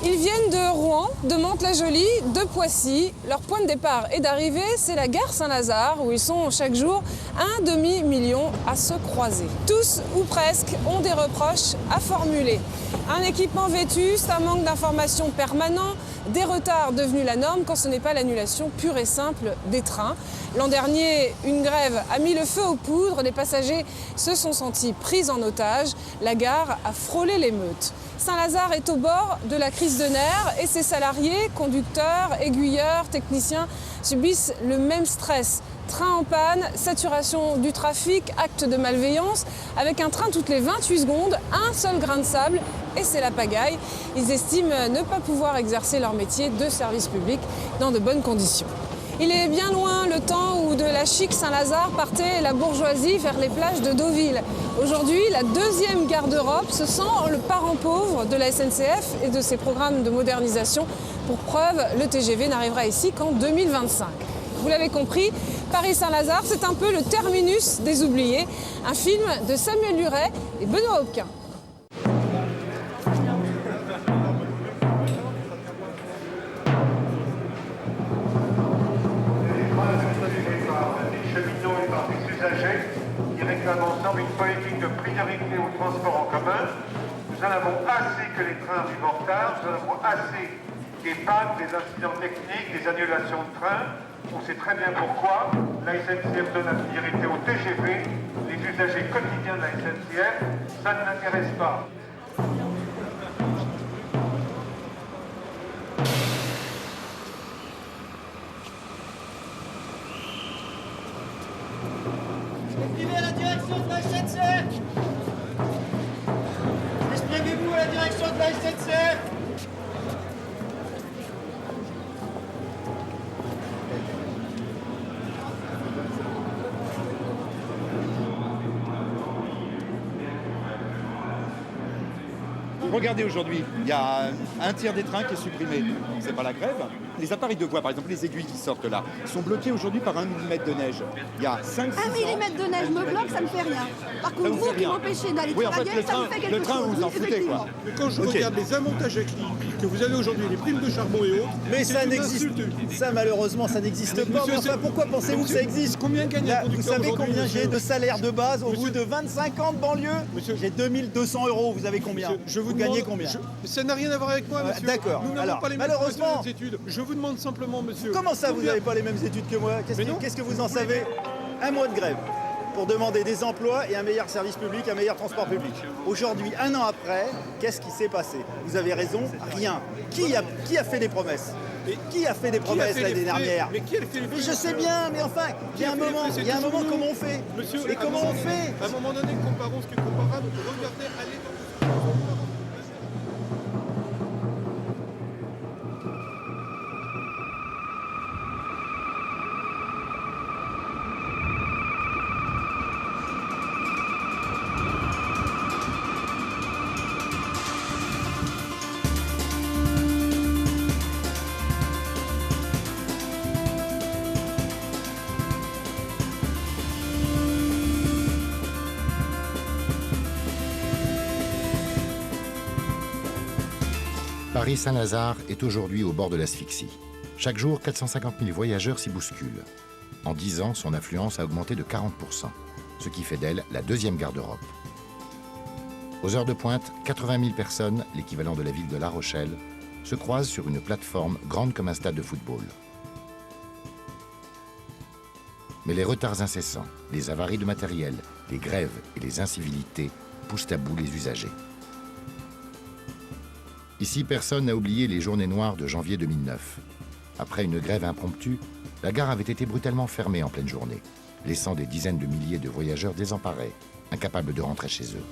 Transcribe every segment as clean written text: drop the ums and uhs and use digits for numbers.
Ils viennent de Rouen, de Mantes-la-Jolie, de Poissy. Leur point de départ et d'arrivée, c'est la gare Saint-Lazare, où ils sont chaque jour 1,5 million à se croiser. Tous, ou presque, ont des reproches à formuler. Un équipement vétuste, un manque d'informations permanent, des retards devenus la norme quand ce n'est pas l'annulation pure et simple des trains. L'an dernier, une grève a mis le feu aux poudres, les passagers se sont sentis pris en otage, la gare a frôlé l'émeute. Saint-Lazare est au bord de la crise de nerfs et ses salariés, conducteurs, aiguilleurs, techniciens, subissent le même stress. Train en panne, saturation du trafic, acte de malveillance. Avec un train toutes les 28 secondes, un seul grain de sable et c'est la pagaille. Ils estiment ne pas pouvoir exercer leur métier de service public dans de bonnes conditions. Il est bien loin le temps où de la chic Saint-Lazare partait la bourgeoisie vers les plages de Deauville. Aujourd'hui, la deuxième gare d'Europe se sent le parent pauvre de la SNCF et de ses programmes de modernisation. Pour preuve, le TGV n'arrivera ici qu'en 2025. Vous l'avez compris, Paris-Saint-Lazare, c'est un peu le terminus des oubliés. Un film de Samuel Luret et Benoît Hopquin. Qui réclament ensemble une politique de priorité au transport en commun. Nous en avons assez que les trains arrivent en retard, nous en avons assez des pannes, des incidents techniques, des annulations de trains. On sait très bien pourquoi. La SNCF donne la priorité au TGV. Les usagers quotidiens de la SNCF, ça ne l'intéresse pas. Exprimez à la direction de la SNCF. Exprimez-vous à la direction de la SNCF. Regardez aujourd'hui, il y a un tiers des trains qui est supprimé. C'est pas la grève. Les appareils de voie, par exemple les aiguilles qui sortent là, sont bloqués aujourd'hui par 1 mm de neige. Il y a 5-6 ans... 1 mm de neige me bloque, ça me fait rien. Par contre, vous qui m'empêchez d'aller travailler, ça me fait quelque chose. Le train, vous en foutez quoi. Mais quand je regarde les amontages que vous avez aujourd'hui, les primes de charbon et autres, mais ça n'existe ça malheureusement ça n'existe pas. Mais enfin, pourquoi pensez-vous que ça existe? Combien gagne un Vous savez combien j'ai de salaire de base au bout de 25 ans de banlieue? J'ai 2200 €. Vous avez combien? Vous gagnez combien? Ça n'a rien à voir avec moi, monsieur. D'accord. Nous n'avons pas les mêmes études. Je vous demande simplement, monsieur. Comment ça, vous n'avez pas les mêmes études que moi? Qu'est-ce que vous en savez? Un mois de grève pour demander des emplois et un meilleur service public, un meilleur transport public. Aujourd'hui, 1 an après, qu'est-ce qui s'est passé? Vous avez raison, rien. Qui a fait des promesses? Qui a fait des promesses l'année dernière? Mais qui a fait les Mais je sais bien, mais enfin, il y a un moment, comment on fait? Monsieur, et comment on fait? À un moment donné, comparons ce qui est comparable, regardez, allez dans... Paris-Saint-Lazare est aujourd'hui au bord de l'asphyxie. Chaque jour, 450 000 voyageurs s'y bousculent. En 10 ans, son affluence a augmenté de 40%, ce qui fait d'elle la deuxième gare d'Europe. Aux heures de pointe, 80 000 personnes, l'équivalent de la ville de La Rochelle, se croisent sur une plateforme grande comme un stade de football. Mais les retards incessants, les avaries de matériel, les grèves et les incivilités poussent à bout les usagers. Ici, personne n'a oublié les journées noires de janvier 2009. Après une grève impromptue, la gare avait été brutalement fermée en pleine journée, laissant des dizaines de milliers de voyageurs désemparés, incapables de rentrer chez eux.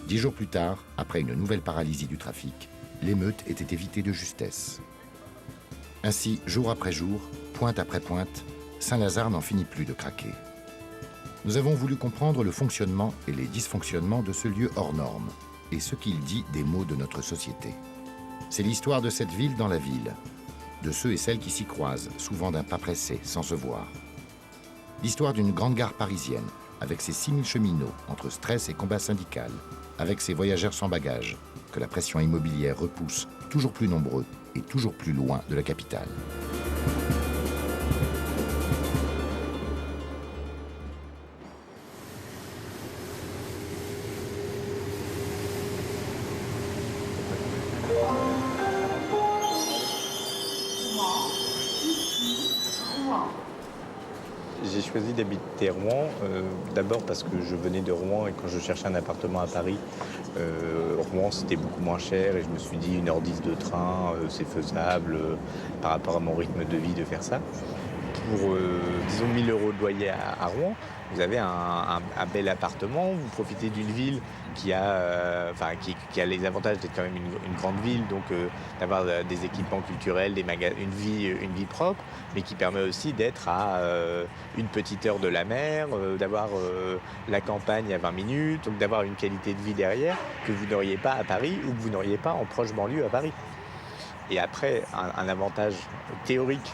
10 jours plus tard, après une nouvelle paralysie du trafic, l'émeute était évitée de justesse. Ainsi, jour après jour, pointe après pointe, Saint-Lazare n'en finit plus de craquer. Nous avons voulu comprendre le fonctionnement et les dysfonctionnements de ce lieu hors norme, et ce qu'il dit des maux de notre société. C'est l'histoire de cette ville dans la ville. de ceux et celles qui s'y croisent, souvent d'un pas pressé, sans se voir. L'histoire d'une grande gare parisienne, avec ses 6000 cheminots entre stress et combat syndical, avec ses voyageurs sans bagages, que la pression immobilière repousse toujours plus nombreux et toujours plus loin de la capitale. J'ai choisi d'habiter Rouen, d'abord parce que je venais de Rouen et quand je cherchais un appartement à Paris, Rouen c'était beaucoup moins cher et je me suis dit 1h10 de train, c'est faisable par rapport à mon rythme de vie de faire ça. Pour, disons, 1 000 € de loyer à Rouen, vous avez un bel appartement, vous profitez d'une ville qui a les avantages d'être quand même une grande ville, donc d'avoir des équipements culturels, une vie propre, mais qui permet aussi d'être à une petite heure de la mer, d'avoir la campagne à 20 minutes, donc d'avoir une qualité de vie derrière que vous n'auriez pas à Paris ou que vous n'auriez pas en proche banlieue à Paris. Et après, un avantage théorique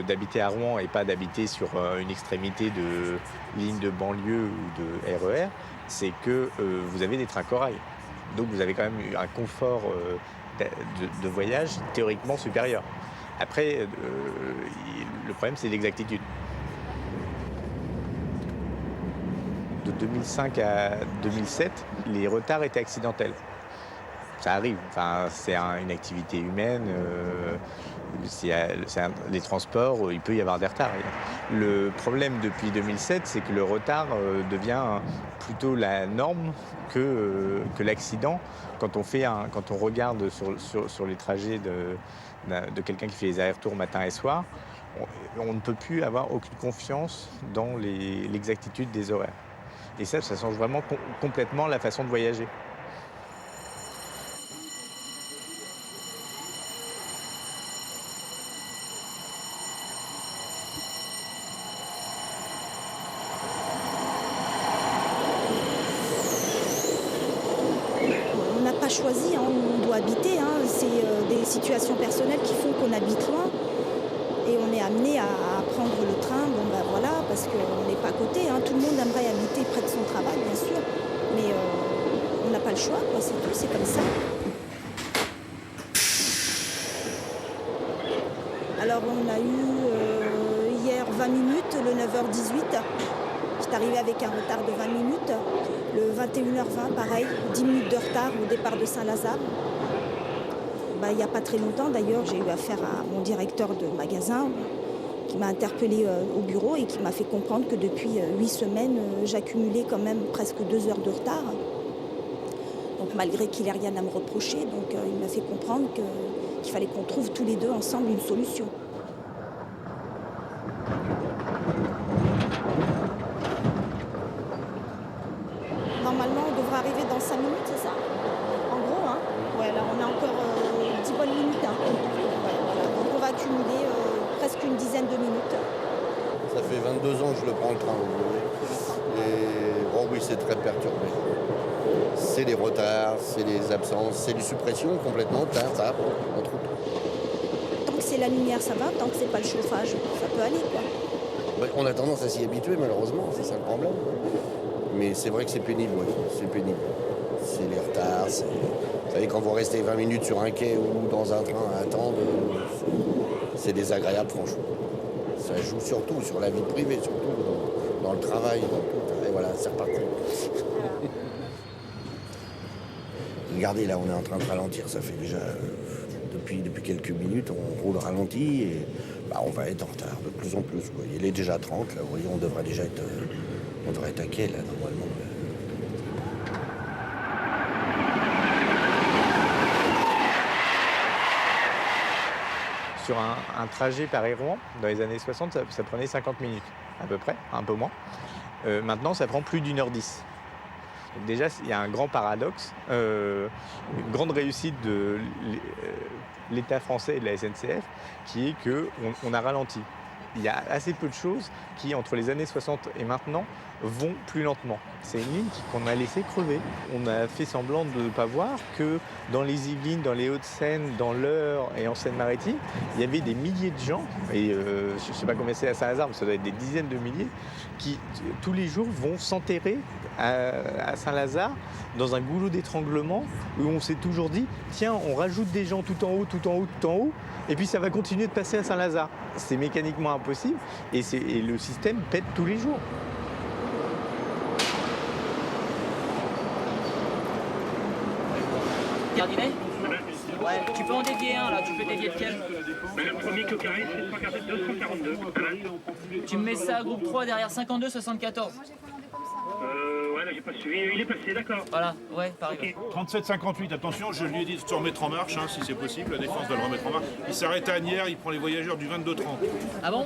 d'habiter à Rouen et pas d'habiter sur une extrémité de ligne de banlieue ou de RER, c'est que vous avez des trains corail. Donc vous avez quand même un confort de voyage théoriquement supérieur. Après, le problème, c'est l'exactitude. De 2005 à 2007, les retards étaient accidentels. Ça arrive, c'est une activité humaine. Les transports, il peut y avoir des retards. Le problème depuis 2007, c'est que le retard devient plutôt la norme que l'accident. Quand on regarde sur les trajets de quelqu'un qui fait les allers-retours matin et soir, on ne peut plus avoir aucune confiance dans l'exactitude des horaires. Et ça change vraiment complètement la façon de voyager. Choisi où on doit habiter, c'est des situations personnelles qui font qu'on habite loin et on est amené à prendre le train, parce qu'on n'est pas à côté, tout le monde aimerait habiter près de son travail bien sûr, mais on n'a pas le choix, c'est tout, c'est comme ça. Alors on a eu hier 20 minutes, le 9h18. J'étais arrivée avec un retard de 20 minutes. Le 21h20, pareil, 10 minutes de retard au départ de Saint-Lazare. Il n'y a pas très longtemps, d'ailleurs, j'ai eu affaire à mon directeur de magasin qui m'a interpellée au bureau et qui m'a fait comprendre que depuis 8 semaines, j'accumulais quand même presque 2 heures de retard. Donc malgré qu'il n'ait rien à me reprocher, il m'a fait comprendre qu'il fallait qu'on trouve tous les deux ensemble une solution. Normalement, on devrait arriver dans 5 minutes, c'est ça? En gros, Ouais, alors on a encore 10 bonnes minutes. Donc on va accumuler presque une dizaine de minutes. Ça fait 22 ans que je le prends le train, vous voyez. Et oui, c'est très perturbé. C'est les retards, c'est les absences, c'est les suppressions complètement, on trouve. Tant que c'est la lumière, ça va. Tant que c'est pas le chauffage, ça peut aller, quoi. Ouais, on a tendance à s'y habituer, malheureusement, c'est ça le problème. Mais c'est vrai que c'est pénible, oui, c'est pénible. C'est les retards, vous savez, quand vous restez 20 minutes sur un quai ou dans un train à attendre, c'est désagréable, franchement. Ça joue surtout sur la vie privée, surtout dans le travail, dans tout. Et voilà, c'est reparti. Regardez, là, on est en train de ralentir. Ça fait déjà, depuis quelques minutes, on roule ralenti et on va être en retard de plus en plus, quoi. Il est déjà 30, là, vous voyez, on devrait déjà être... On devrait être à quai, là, normalement. Sur un trajet Paris-Rouen, dans les années 60, ça prenait 50 minutes, à peu près, un peu moins. Maintenant, ça prend plus d'1h10. Donc déjà, il y a un grand paradoxe, une grande réussite de l'État français et de la SNCF, qui est qu'on a ralenti. Il y a assez peu de choses qui, entre les années 60 et maintenant, vont plus lentement. C'est une ligne qu'on a laissé crever. On a fait semblant de ne pas voir que dans les Yvelines, dans les Hauts-de-Seine, dans l'Eure et en Seine-Maritime, il y avait des milliers de gens, et je ne sais pas combien c'est à Saint-Lazare, mais ça doit être des dizaines de milliers, qui tous les jours vont s'enterrer à Saint-Lazare dans un goulot d'étranglement où on s'est toujours dit tiens, on rajoute des gens tout en haut, tout en haut, tout en haut, et puis ça va continuer de passer à Saint-Lazare. C'est mécaniquement impossible et le système pète tous les jours. Cardinet ? Ouais, tu peux en dévier un là, tu peux dévier lequel ? Le premier qui au carré, c'est 242. Tu me mets ça à groupe 3 derrière 52, 74. Ouais, là j'ai pas suivi, il est passé, d'accord. Voilà, ouais, pareil. Okay. 37-58, attention, je lui ai dit de se remettre en marche, si c'est possible, la défense va le remettre en marche. Il s'arrête à Agnières, il prend les voyageurs du 22-30. Ah bon ?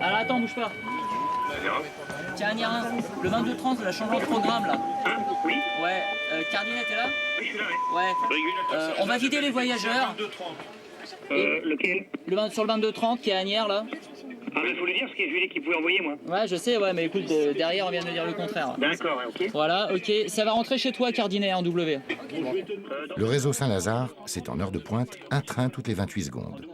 Alors attends, bouge pas. Tiens, Agnières 1, le 22-30, la changement de programme là. Oui. Ouais, Cardinet, t'es là ? Oui, je suis là, ouais. On va vider les voyageurs. Lequel ? Sur le 22-30 qui est à Agnières là. Ah, mais je voulais dire ce que je lui ai dit qu'il pouvait envoyer, moi. Ouais, je sais, ouais, mais écoute, derrière, on vient de dire le contraire. D'accord, ok. Voilà, ok. Ça va rentrer chez toi, Cardinet, en W. Le réseau Saint-Lazare, c'est en heure de pointe, un train toutes les 28 secondes.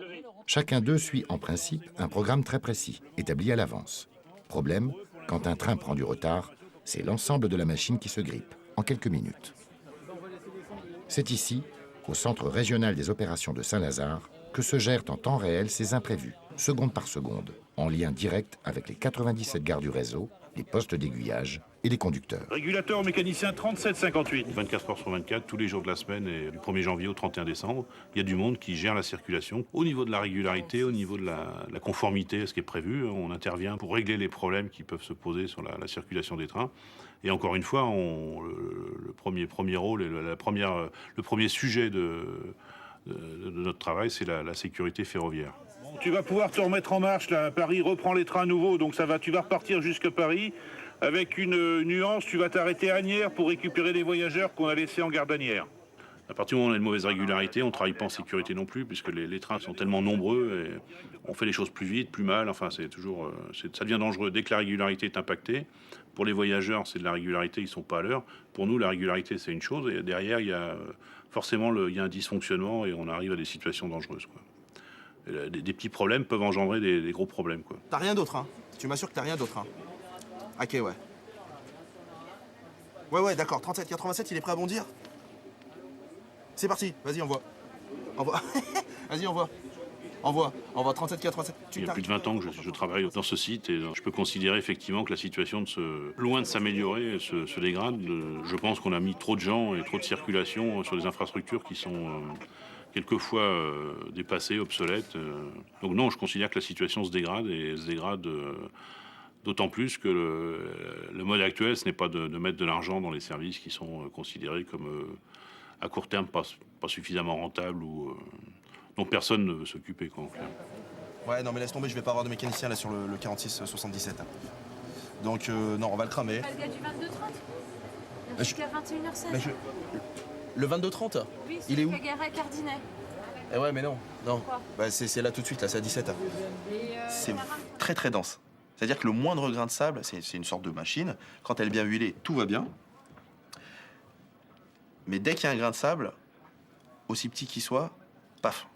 Chacun d'eux suit en principe un programme très précis, établi à l'avance. Problème, quand un train prend du retard, c'est l'ensemble de la machine qui se grippe, en quelques minutes. C'est ici, au Centre régional des opérations de Saint-Lazare, que se gèrent en temps réel ces imprévus, seconde par seconde, en lien direct avec les 97 gares du réseau, les postes d'aiguillage et les conducteurs. Régulateur mécanicien 37-58. 24 heures sur 24, tous les jours de la semaine, et du 1er janvier au 31 décembre, il y a du monde qui gère la circulation. Au niveau de la régularité, au niveau de la conformité à ce qui est prévu, on intervient pour régler les problèmes qui peuvent se poser sur la circulation des trains. Et encore une fois, le premier rôle et le premier sujet de notre travail, c'est la sécurité ferroviaire. Tu vas pouvoir te remettre en marche, là. Paris reprend les trains nouveaux, donc tu vas repartir jusque Paris. Avec une nuance, tu vas t'arrêter à Agnières pour récupérer les voyageurs qu'on a laissés en gare d'Agnières. À partir du moment où on a une mauvaise régularité, on ne travaille pas en sécurité non plus, puisque les trains sont tellement nombreux et on fait les choses plus vite, plus mal. Enfin, ça devient dangereux. Dès que la régularité est impactée, pour les voyageurs, c'est de la régularité, ils ne sont pas à l'heure. Pour nous, la régularité, c'est une chose, et derrière, il y a forcément un dysfonctionnement et on arrive à des situations dangereuses, quoi. Des petits problèmes peuvent engendrer des gros problèmes, quoi. T'as rien d'autre, hein ? Tu m'assures que t'as rien d'autre, hein ? Ok, ouais. Ouais, d'accord, 37-87, il est prêt à bondir ? C'est parti, vas-y, envoie. Vas-y, envoie. Envoie 37-87. Il y a plus de 20 ans que je travaille dans ce site et je peux considérer effectivement que la situation, loin de s'améliorer, se dégrade. Je pense qu'on a mis trop de gens et trop de circulation sur des infrastructures qui sont quelquefois dépassées, obsolètes. Donc non, je considère que la situation se dégrade et elle se dégrade d'autant plus que le mode actuel, ce n'est pas de mettre de l'argent dans les services qui sont considérés comme à court terme pas suffisamment rentables ou dont personne ne veut s'occuper, quoi, en clair. Ouais, non mais laisse tomber, je vais pas avoir de mécanicien là sur le 46-77. Donc non, on va le cramer. Pas le gars du 22-30 jusqu'à 21h16. Le 22-30 Oui, il est où? La gare à Cardinet. Eh ouais, mais non. Bah, c'est là tout de suite, là, c'est à 17. C'est très très dense. C'est-à-dire que le moindre grain de sable, c'est une sorte de machine. Quand elle est bien huilée, tout va bien. Mais dès qu'il y a un grain de sable, aussi petit qu'il soit, paf.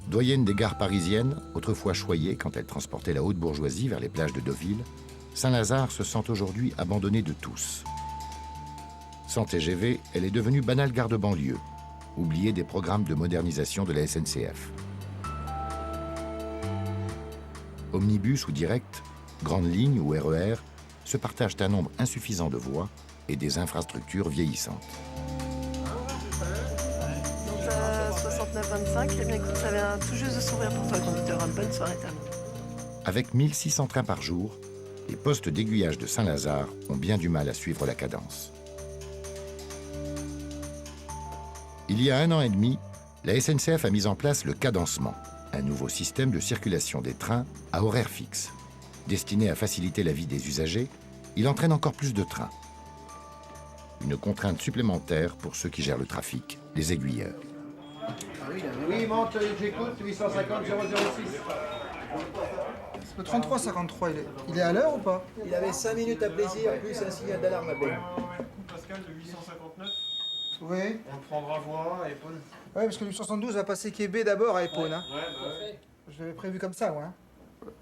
Doyenne des gares parisiennes, autrefois choyée quand elle transportait la haute bourgeoisie vers les plages de Deauville, Saint-Lazare se sent aujourd'hui abandonnée de tous. Sans TGV, elle est devenue banale gare de banlieue, oubliée des programmes de modernisation de la SNCF. Omnibus ou direct, grandes lignes ou RER, se partagent un nombre insuffisant de voies et des infrastructures vieillissantes. 69-25, eh bien écoute, ça vient tout juste de s'ouvrir pour toi, conducteur. Bonne soirée, Tam. Avec 1600 trains par jour, les postes d'aiguillage de Saint-Lazare ont bien du mal à suivre la cadence. Il y a 1 an et demi, la SNCF a mis en place le cadencement, un nouveau système de circulation des trains à horaire fixe. Destiné à faciliter la vie des usagers, il entraîne encore plus de trains. Une contrainte supplémentaire pour ceux qui gèrent le trafic, les aiguilleurs. Oui, monte, j'écoute, 850 006. Le 33-53, il est à l'heure ou pas? Il avait 5 minutes à plaisir, plus un signal d'alarme à peine. Pascal de 859. Oui. On le prendra voie à Épone. Oui, parce que le 872 va passer Québec d'abord à Épone. Hein. Ouais. Je l'avais prévu comme ça, moi. Hein.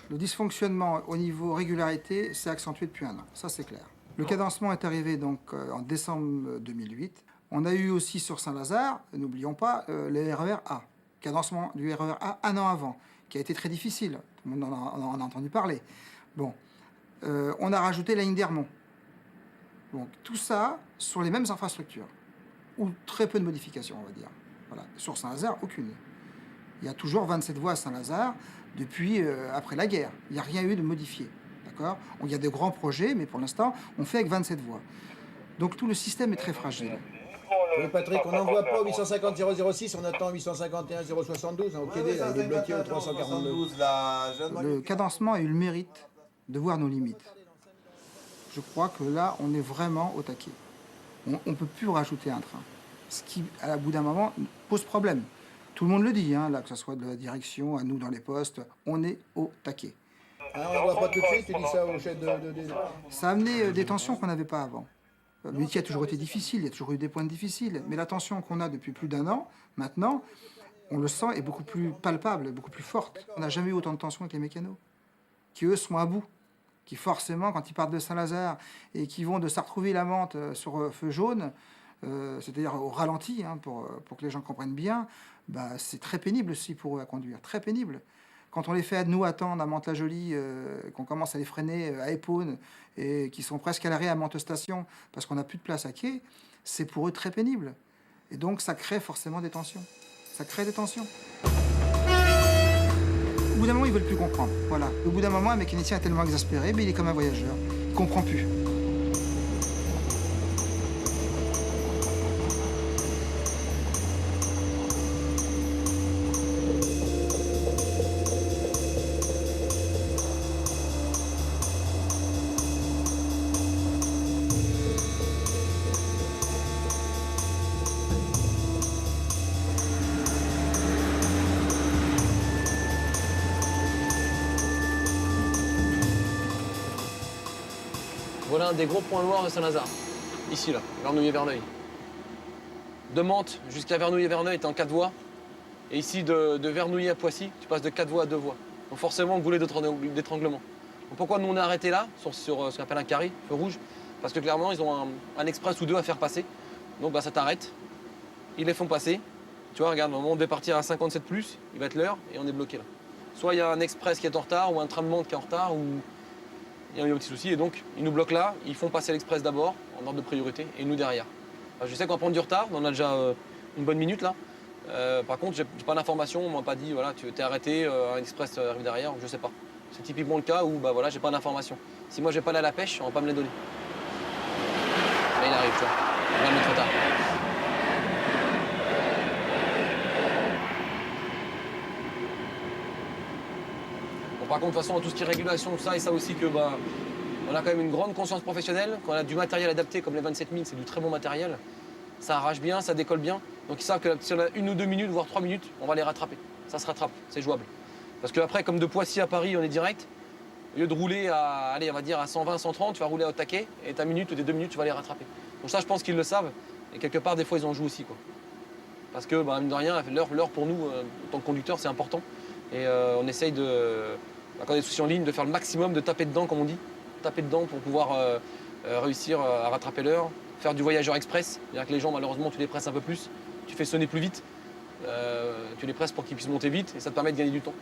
Le dysfonctionnement au niveau régularité s'est accentué depuis un an, ça c'est clair. Le cadencement est arrivé donc en décembre 2008. On a eu aussi sur Saint-Lazare, n'oublions pas, le RER A. Cadencement du RER A un an avant, qui a été très difficile. Tout le monde en a entendu parler. Bon, on a rajouté la ligne d'Hermont. Donc tout ça sur les mêmes infrastructures, ou très peu de modifications, on va dire. Voilà. Sur Saint-Lazare, aucune. Il y a toujours 27 voies à Saint-Lazare depuis après la guerre. Il n'y a rien eu de modifié. D'accord ? Il y a de grands projets, mais pour l'instant, on fait avec 27 voies. Donc tout le système est très fragile. Oui, Patrick, on n'envoie pas au 850 006, on attend 851 072. Au Québec, là, il est bloqué au 342. Le cadencement a eu le mérite de voir nos limites. Je crois que là, on est vraiment au taquet. On ne peut plus rajouter un train. Ce qui, à bout d'un moment, pose problème. Tout le monde le dit, hein, là, que ce soit de la direction, à nous dans les postes, on est au taquet. Ah, on ne voit pas tout de suite, tu dis ça au chef de... Ça a amené des tensions qu'on n'avait pas avant. Le métier a toujours été difficile, il y a toujours eu des points difficiles, mais la tension qu'on a depuis plus d'un an, maintenant, on le sent, est beaucoup plus palpable, beaucoup plus forte. On n'a jamais eu autant de tension avec les mécanos, qui eux sont à bout, qui forcément, quand ils partent de Saint-Lazare et qui vont de Sartrouville-la-Mante sur feu jaune, c'est-à-dire au ralenti, hein, pour que les gens comprennent bien, bah, c'est très pénible aussi pour eux à conduire, très pénible. Quand on les fait nous attendre à Mantes-la-Jolie, qu'on commence à les freiner à Épone et qui sont presque à l'arrêt à Mantes-Station parce qu'on n'a plus de place à quai, c'est pour eux très pénible. Et donc ça crée forcément des tensions. Ça crée des tensions. Au bout d'un moment, ils ne veulent plus comprendre. Voilà. Au bout d'un moment, un mécanicien est tellement exaspéré, mais il est comme un voyageur. Il ne comprend plus. Voilà un des gros points noirs de Saint-Lazare. Ici, là, Vernouillet-Verneuil. De Mantes jusqu'à Vernouillet-Verneuil, t'es en 4 voies. Et ici, de Vernouillet à Poissy, tu passes de 4 voies à 2 voies. Donc forcément, goulet d'étranglement. Donc pourquoi nous on est arrêté là, sur ce qu'on appelle un carré, feu rouge? Parce que clairement, ils ont un express ou deux à faire passer. Donc bah, ça t'arrête. Ils les font passer. Tu vois, regarde, au moment où on devait partir à 57+, il va être l'heure et on est bloqué là. Soit il y a un express qui est en retard, ou un train de Mantes qui est en retard, ou il y a eu un petit souci. Et donc, ils nous bloquent là, ils font passer l'express d'abord, en ordre de priorité, et nous derrière. Alors, je sais qu'on va prendre du retard, on a déjà une bonne minute là. Par contre, j'ai pas d'information, on m'a pas dit, voilà, tu t'es arrêté, un express arrive derrière, je sais pas. C'est typiquement le cas où, bah voilà, j'ai pas d'information. Si moi j'ai pas allé à la pêche, on va pas me les donner. Là, il arrive, tu vois. On va le mettre trop tard. Bon, par contre, de toute façon, tout ce qui est régulation, tout ça, et ça aussi que, bah, on a quand même une grande conscience professionnelle. Quand on a du matériel adapté, comme les 27 000, c'est du très bon matériel. Ça arrache bien, ça décolle bien. Donc ils savent que si on a 1 ou 2 minutes, voire 3 minutes, on va les rattraper. Ça se rattrape, c'est jouable. Parce qu'après, comme de Poissy à Paris, on est direct. Au lieu de rouler à, allez, on va dire à 120, 130, tu vas rouler au taquet, et ta minute ou tes 2 minutes, tu vas les rattraper. Donc ça, je pense qu'ils le savent. Et quelque part, des fois, ils en jouent aussi, quoi. Parce que, bah, mine de rien, l'heure pour nous, en tant que conducteur, c'est important. Et on essaye de, bah, quand il y a des soucis en ligne, de faire le maximum, de taper dedans, comme on dit. Taper dedans pour pouvoir réussir à rattraper l'heure. Faire du voyageur express, c'est-à-dire que les gens, malheureusement, tu les presses un peu plus. Tu fais sonner plus vite. Tu les presses pour qu'ils puissent monter vite, et ça te permet de gagner du temps.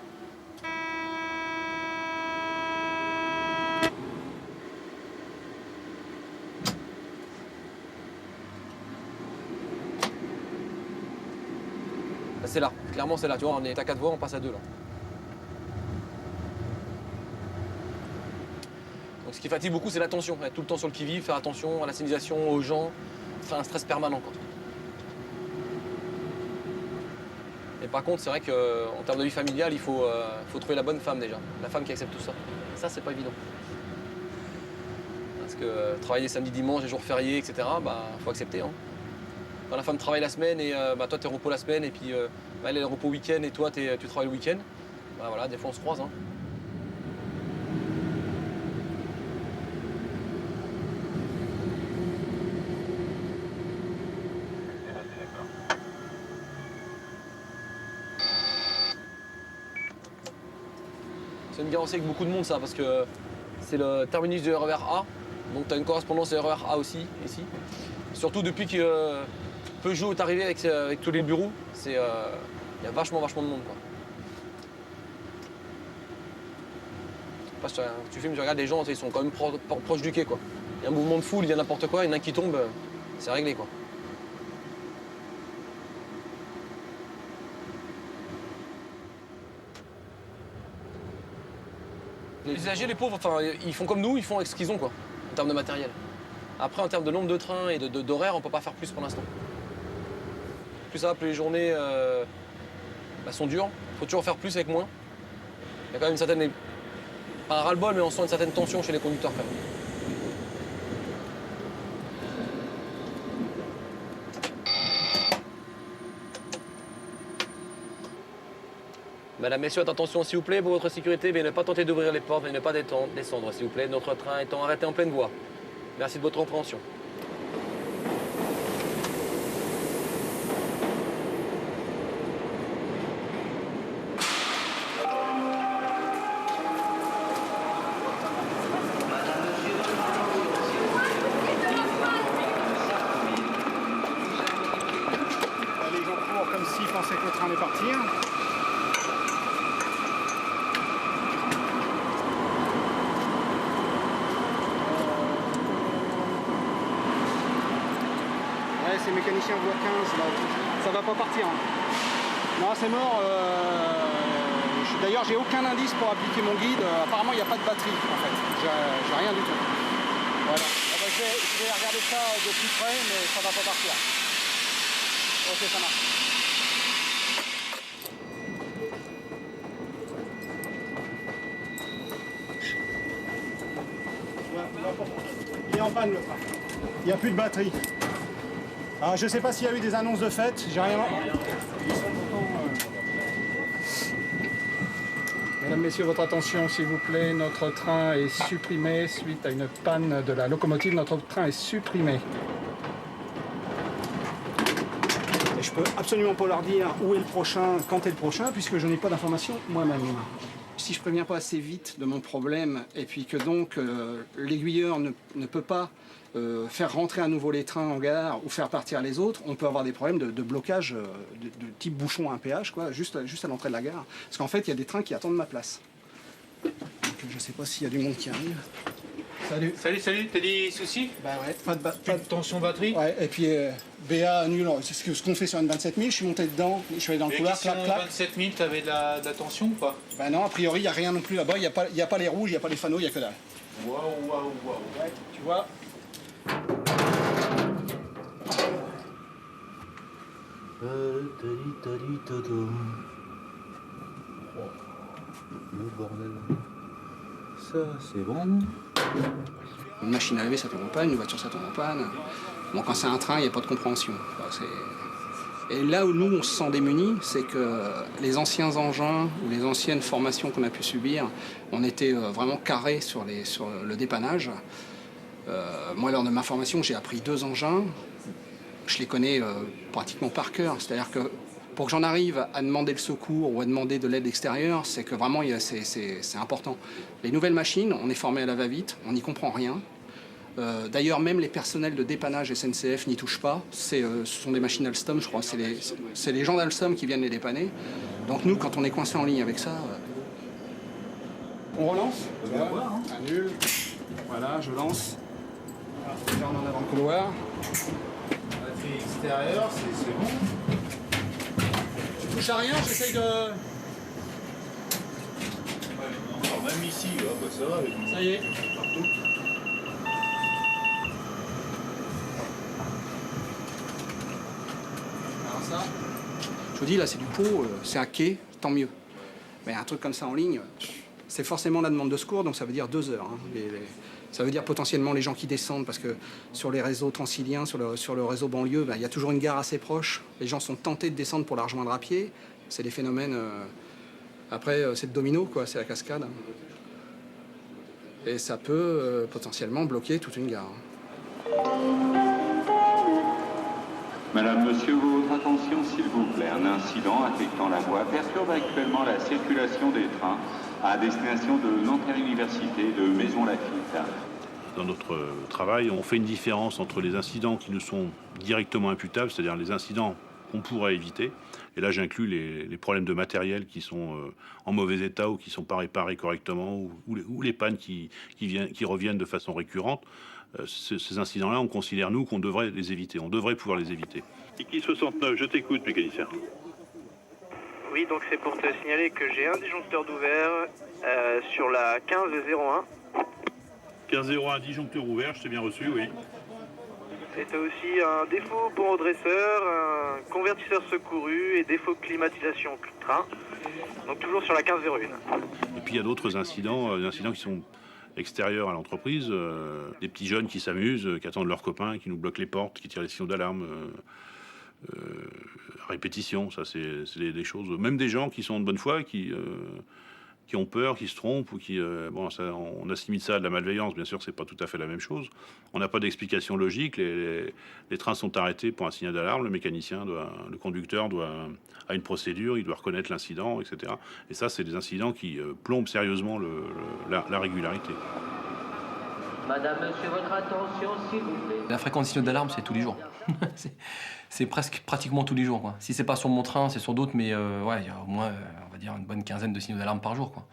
C'est là, clairement c'est là, tu vois, on est à 4 voies, on passe à 2 là. Donc ce qui fatigue beaucoup, c'est l'attention, être tout le temps sur le qui-vive, faire attention à la signalisation, aux gens, faire un stress permanent, quoi. Et par contre, c'est vrai qu'en termes de vie familiale, il faut trouver la bonne femme déjà, la femme qui accepte tout ça. Ça, c'est pas évident. Parce que travailler samedi, dimanche, les jours fériés, etc., bah, faut accepter, hein. Quand la femme travaille la semaine et toi, t'es repos la semaine et puis elle est repos week-end et toi, tu travailles le week-end. Bah, voilà, des fois, on se croise. Hein. C'est une gare aussi avec beaucoup de monde, ça, parce que c'est le terminus du RER A. Donc tu as une correspondance du RER A aussi, ici. Surtout depuis que Peugeot est arrivé avec tous les bureaux, il y a vachement de monde, quoi. Tu filmes, tu regardes, les gens, ils sont quand même proches du quai, quoi. Il y a un mouvement de foule, il y a n'importe quoi, il y en a un qui tombe, c'est réglé, quoi. Les usagers, les pauvres, enfin, ils font comme nous, ils font avec ce qu'ils ont, quoi, en termes de matériel. Après, en termes de nombre de trains et d'horaires, on ne peut pas faire plus pour l'instant. Plus ça va, plus les journées sont dures. Il faut toujours faire plus avec moins. Il y a quand même une certaine... Pas un ras-le-bol, mais on sent une certaine tension chez les conducteurs, quand même. Madame, messieurs, attention s'il vous plaît, pour votre sécurité, veuillez ne pas tenter d'ouvrir les portes, veuillez ne pas descendre s'il vous plaît. Notre train étant arrêté en pleine voie. Merci de votre compréhension. Les gens courent comme s'ils pensaient que le train allait partir. Ces mécaniciens voie 15, là, ça va pas partir. Hein. Non, c'est mort. D'ailleurs, j'ai aucun indice pour appliquer mon guide. Apparemment, il n'y a pas de batterie, en fait. J'ai rien du tout. Voilà. Ah bah, je vais regarder ça de plus près, mais ça va pas partir. Ok, ça marche. Il est en panne, le train. Il n'y a plus de batterie. Alors, je ne sais pas s'il y a eu des annonces de fête, j'ai rien. Ils sont pourtant, Mesdames, Messieurs, votre attention s'il vous plaît, notre train est supprimé suite à une panne de la locomotive, notre train est supprimé. Et je peux absolument pas leur dire où est le prochain, quand est le prochain, puisque je n'ai pas d'informations moi-même. Si je préviens pas assez vite de mon problème, et puis que donc l'aiguilleur ne peut pas faire rentrer à nouveau les trains en gare ou faire partir les autres, on peut avoir des problèmes de blocage de type bouchon à un péage, quoi, juste à l'entrée de la gare. Parce qu'en fait, il y a des trains qui attendent ma place. Donc, je ne sais pas s'il y a du monde qui arrive. Salut. Salut, t'as des soucis? Bah ouais, pas de tension batterie? Ouais, et puis BA nul, c'est ce qu'on fait sur une 27 000, je suis monté dedans, je suis allé dans le couloir, clac, clac. 27 000, t'avais de la tension ou pas? Bah non, a priori, il n'y a rien non plus là-bas, il n'y a pas les rouges, il n'y a pas les fanaux, il n'y a que dalle. Waouh. Ouais, tu vois. Le bordel. Ça, c'est bon. Une machine à laver, ça tombe en panne, une voiture, ça tombe en panne. Bon, quand c'est un train, il n'y a pas de compréhension. Enfin, et là où nous, on se sent démunis, c'est que les anciens engins ou les anciennes formations qu'on a pu subir, on était vraiment carrés sur le dépannage. Moi, lors de ma formation, j'ai appris 2 engins. Je les connais pratiquement par cœur. C'est-à-dire que pour que j'en arrive à demander le secours ou à demander de l'aide extérieure, c'est que vraiment, c'est important. Les nouvelles machines, on est formé à la va-vite, on n'y comprend rien. D'ailleurs, même les personnels de dépannage SNCF n'y touchent pas. Ce sont des machines Alstom, je crois. C'est les gens d'Alstom qui viennent les dépanner. Donc nous, quand on est coincé en ligne avec ça... On relance. Annule. Voilà, je lance. Voilà, on en avant le couloir. Batterie extérieure, c'est bon. Tu touches à rien, j'essaye de... Ouais, non, même ici, bah, ça va. Ça y est. Partout. Alors ça, je vous dis, là, c'est du pot, c'est à quai, tant mieux. Mais un truc comme ça en ligne, c'est forcément la demande de secours, donc ça veut dire 2 heures. Hein. Ça veut dire potentiellement les gens qui descendent, parce que sur les réseaux transiliens, sur le réseau banlieue, il y a toujours une gare assez proche. Les gens sont tentés de descendre pour la rejoindre à pied. C'est des phénomènes... Après, c'est le domino, quoi, c'est la cascade. Et ça peut potentiellement bloquer toute une gare. Madame, monsieur, votre attention, s'il vous plaît. Un incident affectant la voie perturbe actuellement la circulation des trains à destination de Nanterre Université de Maisons-Laffitte. Dans notre travail, on fait une différence entre les incidents qui nous sont directement imputables, c'est-à-dire les incidents qu'on pourrait éviter. Et là, j'inclus les problèmes de matériel qui sont en mauvais état ou qui ne sont pas réparés correctement, ou les pannes qui reviennent de façon récurrente. Ces incidents-là, on considère, nous, qu'on devrait les éviter. On devrait pouvoir les éviter. Iki 69, je t'écoute, mécanicien. Oui, donc c'est pour te signaler que j'ai un disjoncteur d'ouvert sur la 1501. 1501, disjoncteur ouvert, je t'ai bien reçu, oui. C'était aussi un défaut pont redresseur, un convertisseur secouru et défaut de climatisation train. Donc toujours sur la 1501. Et puis il y a d'autres incidents, des incidents qui sont extérieurs à l'entreprise, des petits jeunes qui s'amusent, qui attendent leurs copains, qui nous bloquent les portes, qui tirent les signaux d'alarme à répétition. Ça, c'est des choses, même des gens qui sont de bonne foi, qui ont peur, qui se trompent, ou qui... bon, ça, on assimile ça à de la malveillance, bien sûr, c'est pas tout à fait la même chose. On n'a pas d'explication logique, les trains sont arrêtés pour un signal d'alarme, le mécanicien, le conducteur a une procédure, il doit reconnaître l'incident, etc. Et ça, c'est des incidents qui plombent sérieusement la régularité. Madame, monsieur, votre attention, s'il vous plaît. La fréquence des signaux d'alarme, c'est tous les jours. c'est pratiquement tous les jours, quoi. Si c'est pas sur mon train, c'est sur d'autres, mais ouais, il y a au moins, on va dire, une bonne quinzaine de signaux d'alarme par jour, quoi.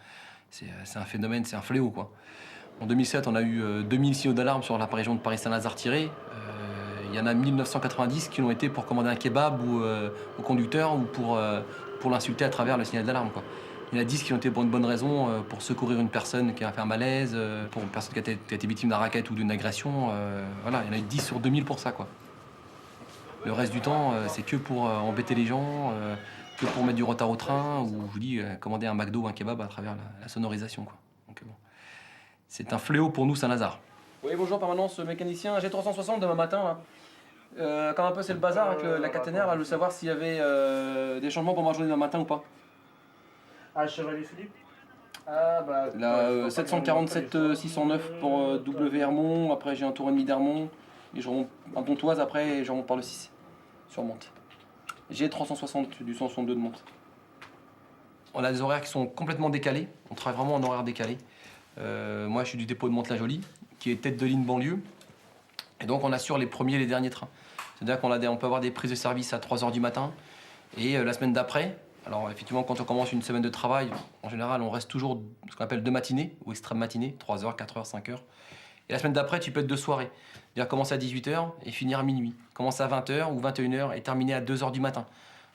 C'est un phénomène, c'est un fléau, quoi. En 2007, on a eu 2000 signaux d'alarme sur la région de Paris-Saint-Lazare-Tiré. Il y en a 1990 qui l'ont été pour commander un kebab ou au conducteur ou pour l'insulter à travers le signal d'alarme, quoi. Il y en a 10 qui ont été pour une bonne raison, pour secourir une personne qui a fait un malaise, pour une personne qui a été victime d'un racket ou d'une agression. Voilà, il y en a eu 10 sur 2000 pour ça, quoi. Le reste du temps, c'est que pour embêter les gens, que pour mettre du retard au train, ou je vous dis, commander un McDo ou un kebab à travers la sonorisation, quoi. Donc, bon. C'est un fléau pour nous, Saint-Lazare. Oui, bonjour, permanence mécanicien, G360 demain matin. Là. Comme un peu c'est le bazar avec la caténaire, là, je veux savoir s'il y avait des changements pour ma journée demain matin ou pas. Ah, Chevalier Philippe. La 747 609 pour W Hermont, après j'ai un tour et demi d'Hermont, et je remonte à Pontoise après et je remonte par le 6 sur Mantes. J'ai 360 du 162 de Mantes. On a des horaires qui sont complètement décalés, on travaille vraiment en horaire décalé. Moi je suis du dépôt de Mantes-la-Jolie, qui est tête de ligne banlieue, et donc on assure les premiers et les derniers trains. C'est-à-dire qu'on peut avoir des prises de service à 3 h du matin, et la semaine d'après, alors effectivement, quand on commence une semaine de travail, en général, on reste toujours ce qu'on appelle deux matinées, ou extrême matinée, 3 h, 4 h, 5 h. Et la semaine d'après, tu peux être de soirée. C'est-à-dire commencer à 18 h et finir à minuit. Commencer à 20 h ou 21 h et terminer à 2 h du matin.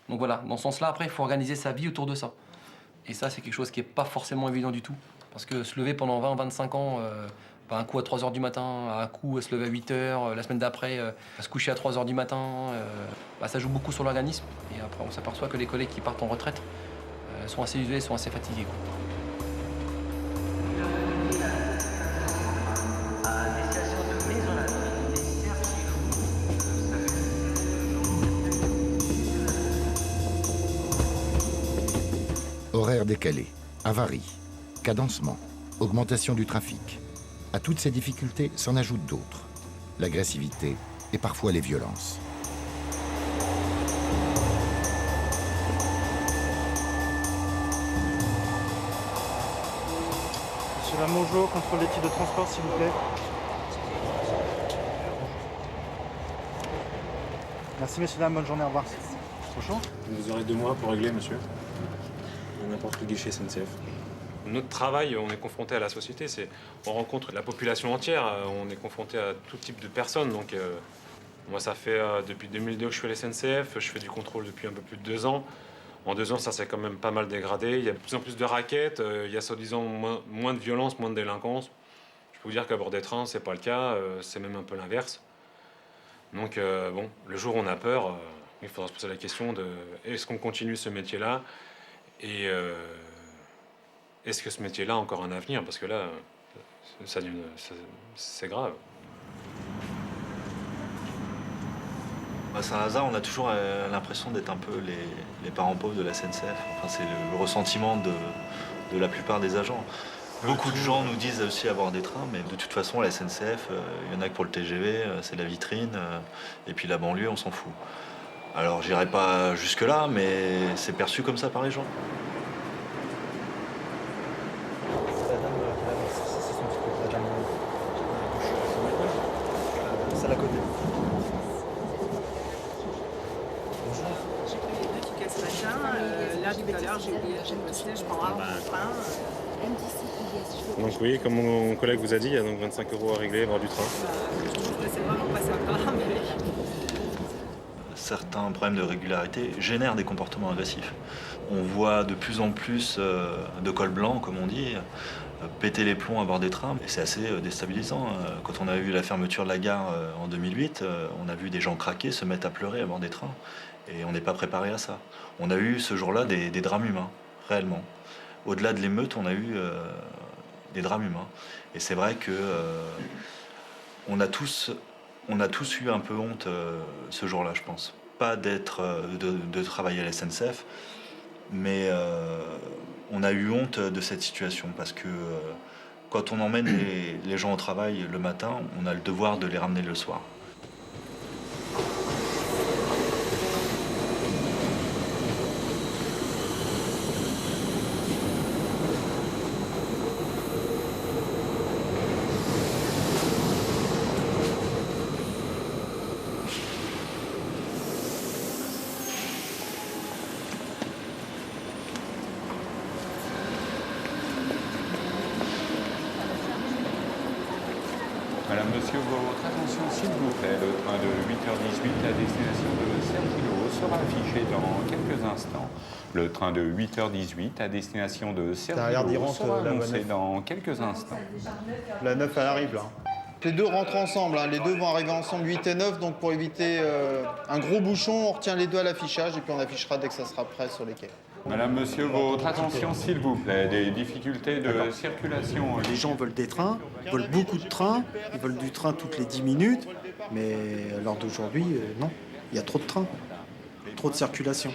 Donc voilà, dans ce sens-là, après, il faut organiser sa vie autour de ça. Et ça, c'est quelque chose qui n'est pas forcément évident du tout. Parce que se lever pendant 20, 25 ans, un coup à 3 h du matin, un coup se lever à 8 h, la semaine d'après, se coucher à 3 h du matin, ça joue beaucoup sur l'organisme. Et après, on s'aperçoit que les collègues qui partent en retraite sont assez usés, sont assez fatigués, quoi. Horaires décalés, avaries, cadencement, augmentation du trafic. À toutes ces difficultés s'en ajoutent d'autres. L'agressivité et parfois les violences. Monsieur Lamongeau, contrôle des titres de transport, s'il vous plaît. Merci, messieurs, dames, bonne journée, au revoir. Bonjour. Vous aurez 2 mois pour régler, monsieur. À n'importe quel guichet SNCF. Notre travail, on est confronté à la société, on rencontre la population entière, on est confronté à tout type de personnes. Donc, moi, ça fait depuis 2002 que je fais la SNCF, je fais du contrôle depuis un peu plus de 2 ans. En 2 ans, ça s'est quand même pas mal dégradé. Il y a de plus en plus de raquettes, il y a soi-disant moins de violence, moins de délinquance. Je peux vous dire qu'à bord des trains, c'est pas le cas, c'est même un peu l'inverse. Donc, bon, le jour où on a peur, il faudra se poser la question de est-ce qu'on continue ce métier-là et est-ce que ce métier-là a encore un avenir? Parce que là, c'est grave. À Saint-Lazare, on a toujours l'impression d'être un peu les parents pauvres de la SNCF. Enfin, c'est le ressentiment de la plupart des agents. Beaucoup de gens nous disent aussi avoir des trains, mais de toute façon, la SNCF, il y en a que pour le TGV, c'est la vitrine, et puis la banlieue, on s'en fout. Alors, j'irai pas jusque-là, mais c'est perçu comme ça par les gens. C'est à côté. Ce matin, là tout à l'heure, j'ai posté, je prends un train. Donc oui, comme mon collègue vous a dit, il y a donc 25 € à régler hors du train. Je trouve que c'est vraiment pas sympa, mais... Certains problèmes de régularité génèrent des comportements agressifs. On voit de plus en plus de cols blancs, comme on dit, péter les plombs à bord des trains. Et c'est assez déstabilisant. Quand on a eu la fermeture de la gare en 2008, on a vu des gens craquer, se mettre à pleurer à bord des trains. Et on n'est pas préparé à ça. On a eu ce jour-là des drames humains, réellement. Au-delà de l'émeute, on a eu des drames humains. Et c'est vrai que on a tous eu un peu honte ce jour-là, je pense. Pas de travailler à la SNCF, mais on a eu honte de cette situation parce que quand on emmène les gens au travail le matin, on a le devoir de les ramener le soir. Madame, monsieur, votre attention s'il vous plaît. Le train de 8h18 à destination de Cergy-le-Haut sera affiché dans quelques instants. Le train de 8h18 à destination de Cergy-le-Haut sera annoncé dans quelques instants. La 9, elle arrive là. Les deux rentrent ensemble, hein. Les deux vont arriver ensemble 8 et 9, donc pour éviter un gros bouchon, on retient les deux à l'affichage et puis on affichera dès que ça sera prêt sur les quais. Madame, monsieur, votre attention s'il vous plaît. Des difficultés de circulation. Les gens veulent des trains, veulent beaucoup de trains, ils veulent du train toutes les 10 minutes, mais à l'heure d'aujourd'hui, non, il y a trop de trains, trop de circulation.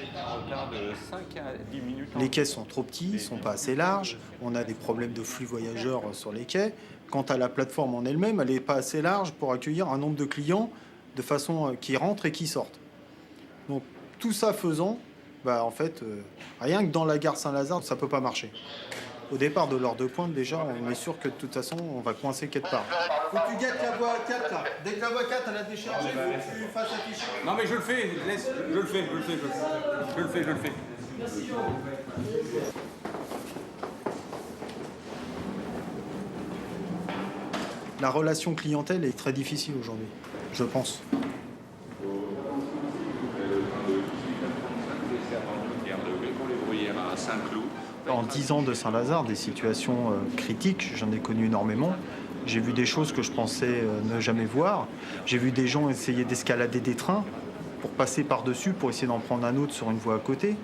Les quais sont trop petits, ils ne sont pas assez larges, on a des problèmes de flux voyageurs sur les quais. Quant à la plateforme en elle-même, elle n'est pas assez large pour accueillir un nombre de clients de façon qui rentrent et qui sortent. Donc tout ça faisant, en fait, rien que dans la gare Saint-Lazare, ça ne peut pas marcher. Au départ de l'heure de pointe, déjà, on est sûr que de toute façon, on va coincer quelque part. Faut que tu guettes la voie 4 là. Dès que la voie 4 elle a déchargé, faut que tu fasses afficher. Non mais je le fais, je le fais. La relation clientèle est très difficile aujourd'hui, je pense. En 10 ans de Saint-Lazare, des situations critiques, j'en ai connu énormément. J'ai vu des choses que je pensais ne jamais voir. J'ai vu des gens essayer d'escalader des trains pour passer par-dessus, pour essayer d'en prendre un autre sur une voie à côté.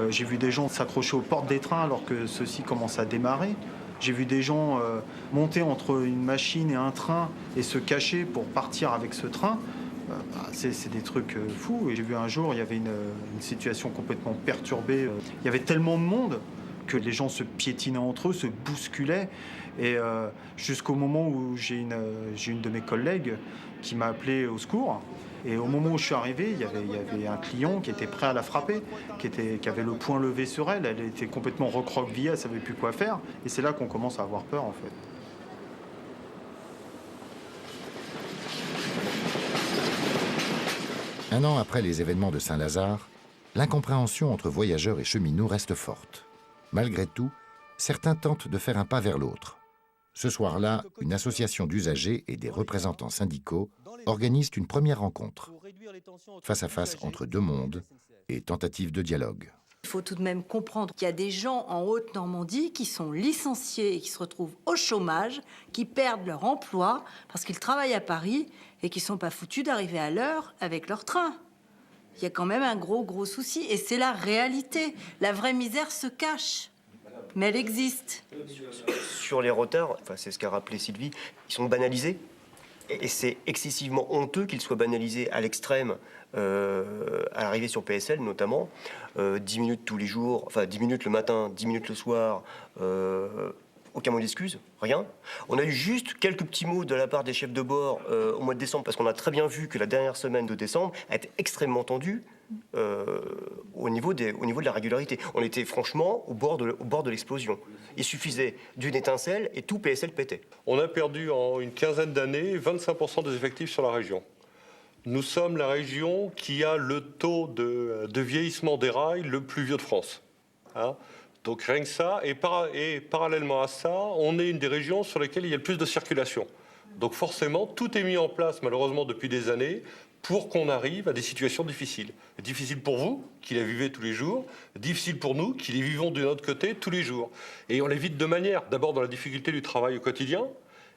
J'ai vu des gens s'accrocher aux portes des trains alors que ceux-ci commencent à démarrer. J'ai vu des gens monter entre une machine et un train et se cacher pour partir avec ce train. C'est des trucs fous. Et j'ai vu un jour, il y avait une situation complètement perturbée. Il y avait tellement de monde que les gens se piétinaient entre eux, se bousculaient. Et jusqu'au moment où j'ai une de mes collègues qui m'a appelé au secours. Et au moment où je suis arrivé, il y avait un client qui était prêt à la frapper, qui avait le poing levé sur elle. Elle était complètement recroquevillée, elle ne savait plus quoi faire. Et c'est là qu'on commence à avoir peur, en fait. Un an après les événements de Saint-Lazare, l'incompréhension entre voyageurs et cheminots reste forte. Malgré tout, certains tentent de faire un pas vers l'autre. Ce soir-là, une association d'usagers et des représentants syndicaux organisent une première rencontre, face à face entre deux mondes et tentative de dialogue. Il faut tout de même comprendre qu'il y a des gens en Haute-Normandie qui sont licenciés et qui se retrouvent au chômage, qui perdent leur emploi parce qu'ils travaillent à Paris et qui ne sont pas foutus d'arriver à l'heure avec leur train. Il y a quand même un gros souci et c'est la réalité. La vraie misère se cache. Mais elle existe. Sur les retards, enfin, c'est ce qu'a rappelé Sylvie, ils sont banalisés. Et c'est excessivement honteux qu'ils soient banalisés à l'extrême, à l'arrivée sur PSL notamment. 10 minutes tous les jours, enfin 10 minutes le matin, 10 minutes le soir, aucun mot d'excuse, rien. On a eu juste quelques petits mots de la part des chefs de bord au mois de décembre, parce qu'on a très bien vu que la dernière semaine de décembre a été extrêmement tendue au niveau de la régularité. On était franchement au bord de l'explosion. Il suffisait d'une étincelle et tout PSL pétait. On a perdu en une quinzaine d'années 25% des effectifs sur la région. Nous sommes la région qui a le taux de vieillissement des rails le plus vieux de France. Hein? Donc rien que ça, et parallèlement à ça, on est une des régions sur lesquelles il y a le plus de circulation. Donc forcément, tout est mis en place, malheureusement, depuis des années, pour qu'on arrive à des situations difficiles. Difficiles pour vous, qui les vivez tous les jours, difficiles pour nous, qui les vivons de notre côté tous les jours. Et on les vit de deux manières. D'abord dans la difficulté du travail au quotidien,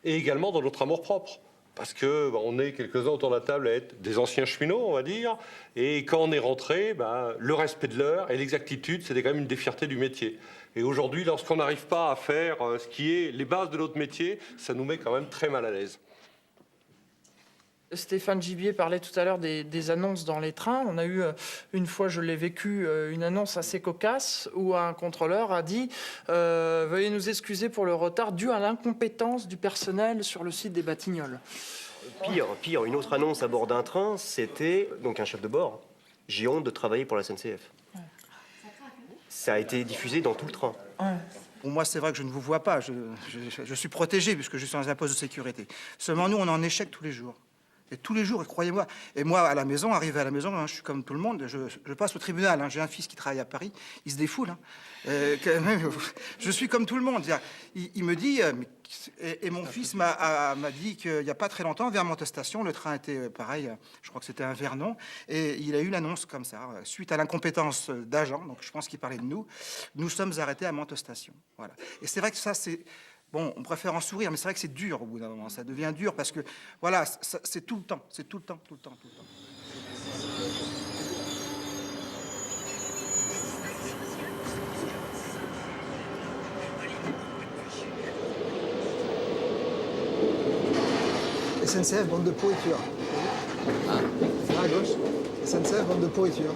et également dans notre amour-propre. Parce que on est quelques-uns autour de la table à être des anciens cheminots, on va dire, et quand on est rentré, le respect de l'heure et l'exactitude, c'était quand même une des fiertés du métier. Et aujourd'hui, lorsqu'on n'arrive pas à faire ce qui est les bases de notre métier, ça nous met quand même très mal à l'aise. Stéphane Gibier parlait tout à l'heure des annonces dans les trains. On a eu, une fois, je l'ai vécu, une annonce assez cocasse où un contrôleur a dit « Veuillez nous excuser pour le retard dû à l'incompétence du personnel sur le site des Batignolles ». Pire, une autre annonce à bord d'un train, c'était donc un chef de bord. « J'ai honte de travailler pour la SNCF ». Ça a été diffusé dans tout le train. Pour moi, c'est vrai que je ne vous vois pas. Je suis protégé puisque je suis dans un poste de sécurité. Seulement, nous, on est en échec tous les jours. Et tous les jours, et croyez-moi. Et moi, à la maison, arrivé à la maison, hein, je suis comme tout le monde. Je passe au tribunal. Hein. J'ai un fils qui travaille à Paris. Il se défoule. Hein. Je suis comme tout le monde. Il me dit... Et mon fils m'a dit qu'il n'y a pas très longtemps, vers Montestation, le train était pareil, je crois que c'était un Vernon, et il a eu l'annonce comme ça, suite à l'incompétence d'agents, donc je pense qu'il parlait de nous, nous sommes arrêtés à Montestation. Voilà. Et c'est vrai que ça, c'est... Bon, on préfère en sourire, mais c'est vrai que c'est dur au bout d'un moment, ça devient dur, parce que, voilà, c'est tout le temps, c'est tout le temps, tout le temps, tout le temps. SNCF, bande de pourriture. Ah, à gauche. SNCF, bande de pourriture.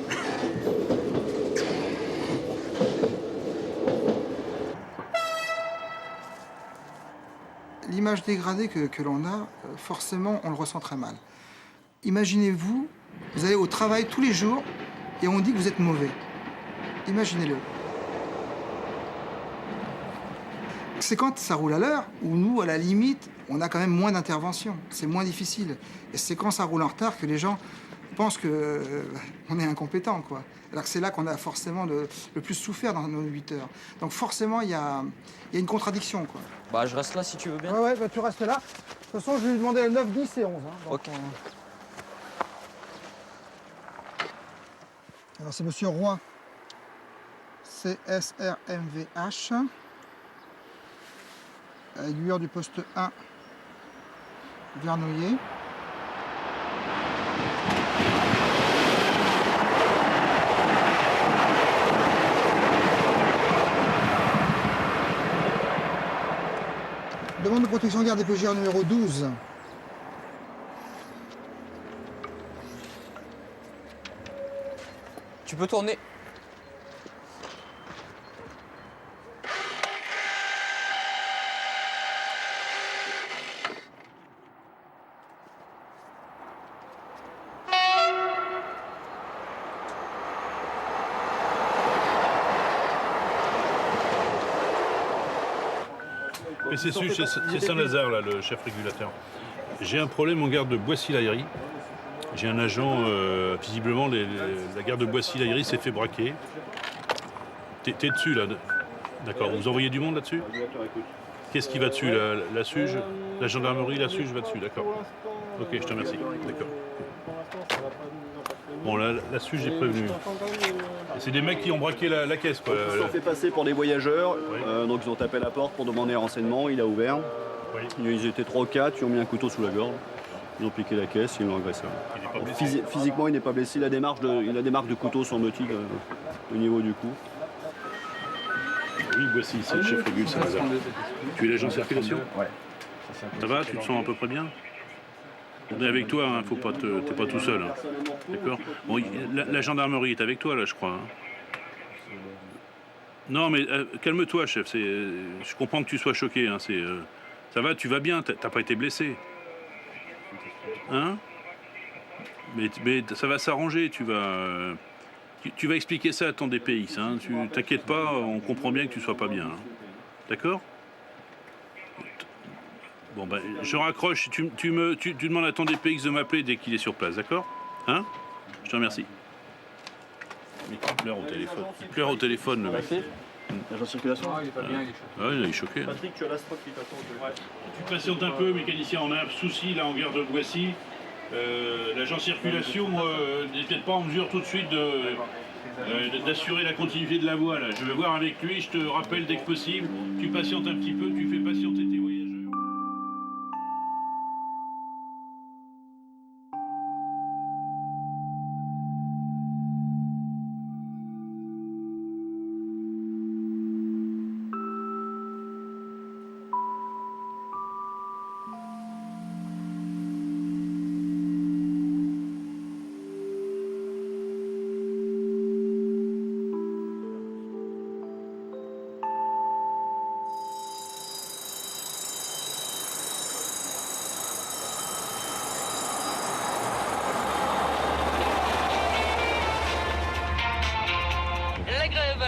L'image dégradée que l'on a, forcément, on le ressent très mal. Imaginez-vous, vous allez au travail tous les jours et on dit que vous êtes mauvais. Imaginez-le. C'est quand ça roule à l'heure, où nous, à la limite, on a quand même moins d'intervention. C'est moins difficile. Et c'est quand ça roule en retard que les gens pensent qu'on est incompétent, quoi. Alors que c'est là qu'on a forcément le plus souffert dans nos 8 heures. Donc forcément, il y a une contradiction, quoi. Bah, je reste là si tu veux bien. Ouais, bah, tu restes là. De toute façon, je vais lui demander le 9, 10 et 11. Hein, donc, ok. Alors, c'est Monsieur Roy. CSRMVH. Aiguilleur du poste 1, Vernouillet. Demande de protection garde DPGR numéro 12. Tu peux tourner. C'est Saint-Lazare, là, le chef régulateur. J'ai un problème en gare de Boissy-l'Aillerie. J'ai un agent, visiblement, la gare de Boissy-l'Aillerie s'est fait braquer. T'es dessus, là. D'accord, vous envoyez du monde là-dessus? Qu'est-ce qui va dessus? La SUGE, la gendarmerie, la SUGE va dessus, d'accord. Ok, je te remercie, d'accord. Bon, la SUGE est prévenue. C'est des mecs qui ont braqué la caisse, quoi. Ils se sont fait passer pour des voyageurs, donc ils ont tapé à la porte pour demander un renseignement, il a ouvert. Oui. Ils étaient 3 ou 4, ils ont mis un couteau sous la gorge, ils ont piqué la caisse, ils l'ont agressé. Physiquement, il n'est pas blessé, il a des marques de couteau, semble-t-il, au niveau du cou. Oui, voici, c'est le chef Auguste Saint-Lazare. Tu es l'agent de circulation? Ouais. Ça va, tu te sens à peu près bien? On est avec toi, hein, faut pas t'es pas tout seul. Hein. D'accord? Bon, la gendarmerie est avec toi, là, je crois. Hein. Non, mais calme-toi, chef. Je comprends que tu sois choqué. Hein, ça va, tu vas bien, t'as pas été blessé. Hein? Mais ça va s'arranger, tu vas expliquer ça à ton DPX. Hein. Tu t'inquiètes pas, on comprend bien que tu sois pas bien. Hein. D'accord? Bon, ben, je raccroche. Tu demandes à ton DPX de m'appeler dès qu'il est sur place, d'accord? Hein? Je te remercie. Mais il pleure au téléphone. Il pleure au téléphone, le mec. L'agent de circulation? Il est pas bien, il est choqué. Ouais, il est choqué. Patrick, tu as la stroke qui t'attend. Ouais. Tu patientes un peu, mécanicien, on a un souci là en gare de Boissy. L'agent circulation n'est peut-être pas en mesure tout de suite d'assurer la continuité de la voie. Là. Je vais voir avec lui, je te rappelle dès que possible. Tu patientes un petit peu, tu fais patienter tes voyageurs.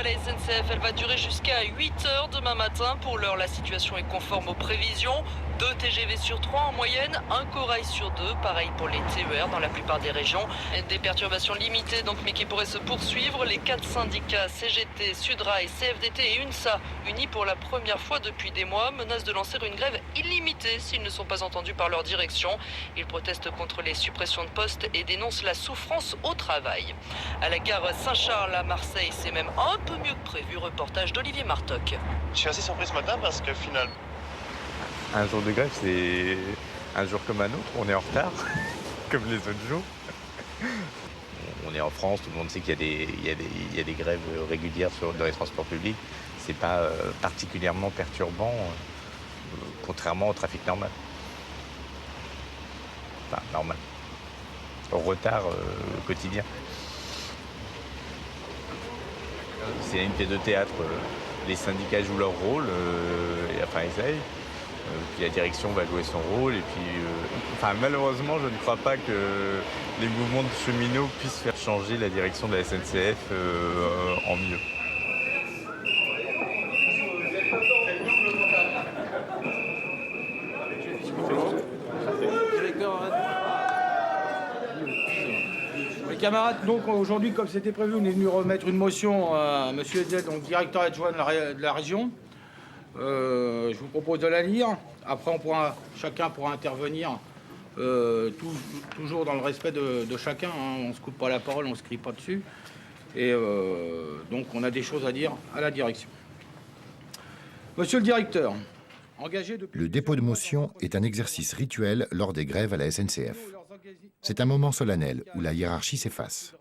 à la SNCF, elle va durer jusqu'à 8h demain matin. Pour l'heure, la situation est conforme aux prévisions. 2 TGV sur 3 en moyenne, 1 corail sur 2. Pareil pour les TER dans la plupart des régions. Des perturbations limitées donc, mais qui pourraient se poursuivre. Les 4 syndicats CGT, Sudrail, CFDT et UNSA, unis pour la première fois depuis des mois, menacent de lancer une grève illimitée s'ils ne sont pas entendus par leur direction. Ils protestent contre les suppressions de postes et dénoncent la souffrance au travail. À la gare Saint-Charles à Marseille, c'est même un peu mieux que prévu. Reportage d'Olivier Martoc. Je suis assez surpris ce matin parce que finalement... Un jour de grève, c'est un jour comme un autre. On est en retard, comme les autres jours. On est en France, tout le monde sait qu'il y a des grèves régulières dans les transports publics. C'est pas particulièrement perturbant, contrairement au trafic normal. Enfin, normal. Au retard quotidien. C'est une pièce de théâtre. Les syndicats jouent leur rôle, enfin essayent. Puis la direction va jouer son rôle. Et puis, malheureusement, je ne crois pas que les mouvements de cheminots puissent faire changer la direction de la SNCF en mieux. Les camarades, donc aujourd'hui, comme c'était prévu, on est venu remettre une motion à M. Hetzel, donc directeur adjoint de la région. Je vous propose de la lire. Après, chacun pourra intervenir, toujours dans le respect de chacun. Hein. On ne se coupe pas la parole, on ne se crie pas dessus. Et donc, on a des choses à dire à la direction. Monsieur le directeur, engagé depuis... Le dépôt de motion est un exercice rituel lors des grèves à la SNCF. C'est un moment solennel où la hiérarchie s'efface.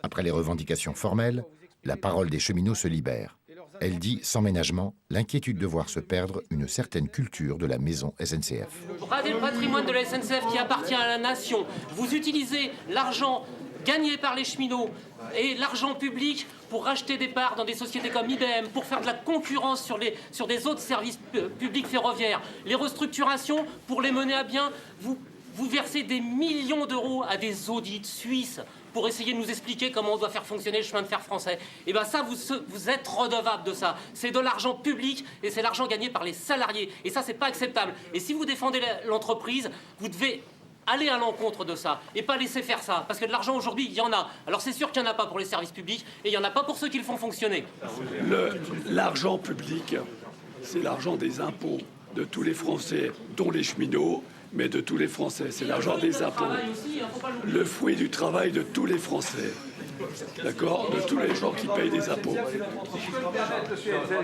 Après les revendications formelles, la parole des cheminots se libère. Elle dit sans ménagement l'inquiétude de voir se perdre une certaine culture de la maison SNCF. Bradez le patrimoine de la SNCF qui appartient à la nation. Vous utilisez l'argent gagné par les cheminots et l'argent public pour racheter des parts dans des sociétés comme IBM, pour faire de la concurrence sur des autres services publics ferroviaires. Les restructurations, pour les mener à bien, vous versez des millions d'euros à des audits suisses pour essayer de nous expliquer comment on doit faire fonctionner le chemin de fer français. Et bien ça, vous êtes redevable de ça. C'est de l'argent public et c'est l'argent gagné par les salariés. Et ça, c'est pas acceptable. Et si vous défendez l'entreprise, vous devez aller à l'encontre de ça et pas laisser faire ça. Parce que de l'argent aujourd'hui, il y en a. Alors c'est sûr qu'il n'y en a pas pour les services publics et il n'y en a pas pour ceux qui le font fonctionner. L'argent public, c'est l'argent des impôts de tous les Français, dont les cheminots, mais de tous les Français. C'est l'argent des impôts. Le fruit du travail de tous les Français. D'accord? De tous les gens qui payent des impôts.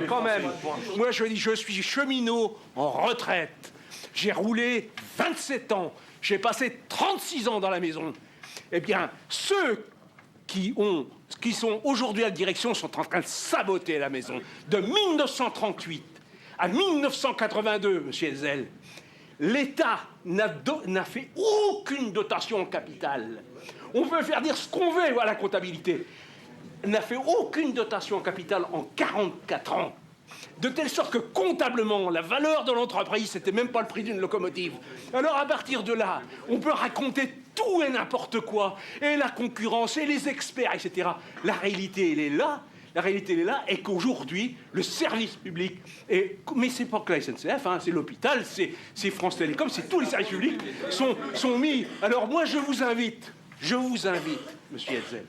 Quand même, moi je dis, je suis cheminot en retraite. J'ai roulé 27 ans. J'ai passé 36 ans dans la maison. Eh bien, ceux qui sont aujourd'hui à la direction sont en train de saboter la maison. De 1938 à 1982, monsieur Hetzel, l'État n'a fait aucune dotation en capital. On peut faire dire ce qu'on veut à la comptabilité. N'a fait aucune dotation en capital en 44 ans. De telle sorte que comptablement, la valeur de l'entreprise, c'était même pas le prix d'une locomotive. Alors à partir de là, on peut raconter tout et n'importe quoi, et la concurrence, et les experts, etc. La réalité, elle est là. La réalité, elle est là, et qu'aujourd'hui, le service public, mais c'est pas que la SNCF, hein, c'est l'hôpital, c'est France Télécom, c'est tous les services publics sont mis. Alors moi, je vous invite, monsieur Hetzel,